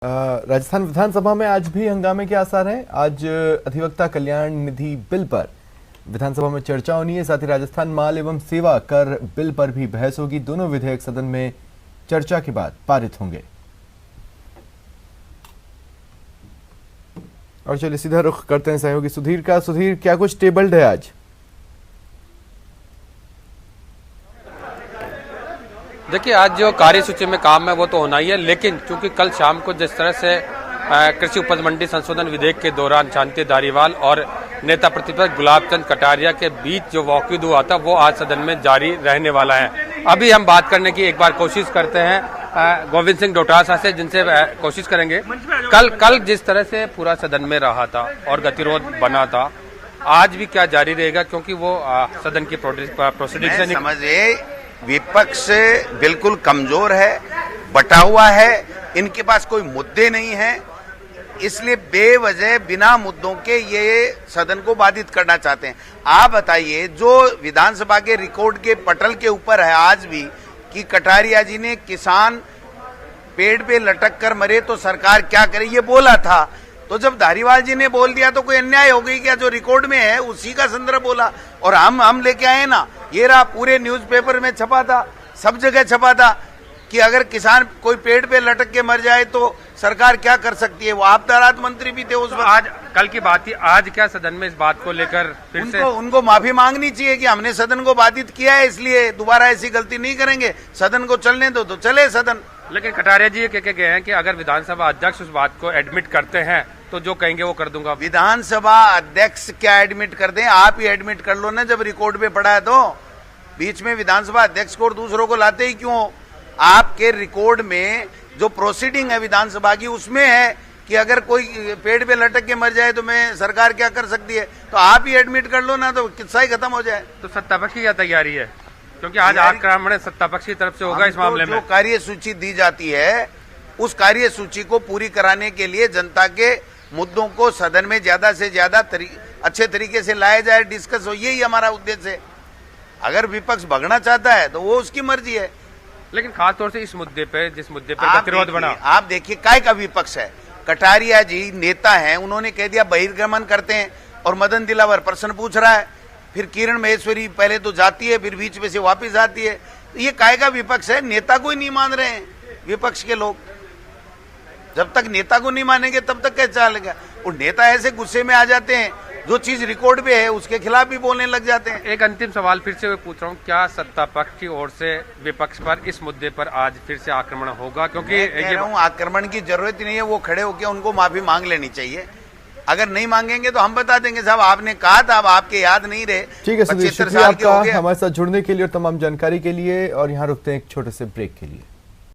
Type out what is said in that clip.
राजस्थान विधानसभा में आज भी हंगामे के आसार हैं। आज अधिवक्ता कल्याण निधि बिल पर विधानसभा में चर्चा होनी है। साथ ही राजस्थान माल एवं सेवा कर बिल पर भी बहस होगी। दोनों विधेयक सदन में चर्चा के बाद पारित होंगे। और चलिए सीधा रुख करते हैं सहयोगी सुधीर का। सुधीर, क्या कुछ टेबल्ड है आज? देखिए, आज जो कार्यसूची में काम है वो तो होना ही है, लेकिन क्योंकि कल शाम को जिस तरह से कृषि उपज मंडी संशोधन विधेयक के दौरान शांति धारीवाल और नेता प्रतिपक्ष गुलाब चंद कटारिया के बीच जो वॉकआउट हुआ था वो आज सदन में जारी रहने वाला है। अभी हम बात करने की एक बार कोशिश करते हैं गोविंद सिंह डोटासरा से, जिनसे कोशिश करेंगे कल जिस तरह से पूरा सदन में रहा था और गतिरोध बना था, आज भी क्या जारी रहेगा? क्योंकि वो सदन की प्रोसीडिंग से समझिए विपक्ष बिल्कुल कमजोर है, बटा हुआ है, इनके पास कोई मुद्दे नहीं है, इसलिए बेवजह बिना मुद्दों के ये सदन को बाधित करना चाहते हैं। आप बताइए, जो विधानसभा के रिकॉर्ड के पटल के ऊपर है आज भी कि कटारिया जी ने किसान पेड़ पे लटक कर मरे तो सरकार क्या करे, ये बोला था। तो जब धारीवाल जी ने बोल दिया तो कोई अन्याय हो गई क्या? जो रिकॉर्ड में है उसी का संदर्भ बोला और हम लेके आए ना। ये रहा, पूरे न्यूज़पेपर में छपा था, सब जगह छपा था कि अगर किसान कोई पेड़ पे लटक के मर जाए तो सरकार क्या कर सकती है। वो आपदा राहत मंत्री भी थे उस वक्त। आज कल की बात थी, आज क्या सदन में इस बात को लेकर फिर से उनको माफी मांगनी चाहिए कि हमने सदन को बाधित किया है, इसलिए दोबारा ऐसी गलती नहीं करेंगे। सदन को चलने दो तो चले सदन। लेकिन कटारिया जी ये कह गए हैं कि अगर विधानसभा अध्यक्ष उस बात को एडमिट करते हैं तो जो कहेंगे वो कर दूंगा। विधानसभा अध्यक्ष क्या एडमिट कर दें? आप ही एडमिट कर लो ना, जब रिकॉर्ड पे पड़ा है तो। बीच में विधानसभा अध्यक्ष को और दूसरों को लाते ही क्यों? आपके रिकॉर्ड में जो प्रोसीडिंग है विधानसभा की उसमें है कि अगर कोई पेड़ पे लटक के मर जाए तो मैं सरकार क्या कर सकती है, तो आप ही एडमिट कर लो ना, तो किस्सा ही खत्म हो जाए। तो सत्तापक्ष की क्या तैयारी है? क्योंकि आज आक्रमण सत्तापक्ष की तरफ से होगा इस मामले में। जो कार्य सूची दी जाती है उस कार्य सूची को पूरी कराने के लिए जनता के मुद्दों को सदन में ज्यादा से ज्यादा अच्छे तरीके से लाया जाए, डिस्कस हो, यही हमारा उद्देश्य है। अगर विपक्ष भगना चाहता है तो वो उसकी मर्जी है, लेकिन खासतौर से इस मुद्दे पे, जिस मुद्दे पे गतिरोध बना, आप देखिए काय का विपक्ष है। कटारिया जी नेता हैं, उन्होंने कह दिया बहिर्गमन करते हैं और मदन दिलावर प्रश्न पूछ रहा है, फिर किरण महेश्वरी पहले तो जाती है फिर बीच में से वापस आती है। तो ये काय का विपक्ष है? नेता को ही नहीं मान रहे हैं विपक्ष के लोग। जब तक नेता को नहीं मानेंगे तब तक कैसे चलेगा? और नेता ऐसे गुस्से में आ जाते हैं, जो चीज रिकॉर्ड पे है उसके खिलाफ भी बोलने लग जाते हैं। एक अंतिम सवाल फिर से मैं पूछ रहा हूँ, क्या सत्ता पक्ष की ओर से विपक्ष पर इस मुद्दे पर आज फिर से आक्रमण होगा? क्योंकि कह रहा हूँ आक्रमण की जरूरत ही नहीं है, वो खड़े होकर उनको माफी मांग लेनी चाहिए। अगर नहीं मांगेंगे तो हम बता देंगे साहब आपने कहा था, अब आपके याद नहीं रहे। ठीक है सुधीर, शुक्रिया आपका हमारे साथ जुड़ने के लिए और तमाम जानकारी के लिए। और यहाँ रुकते हैं एक छोटे से ब्रेक के लिए।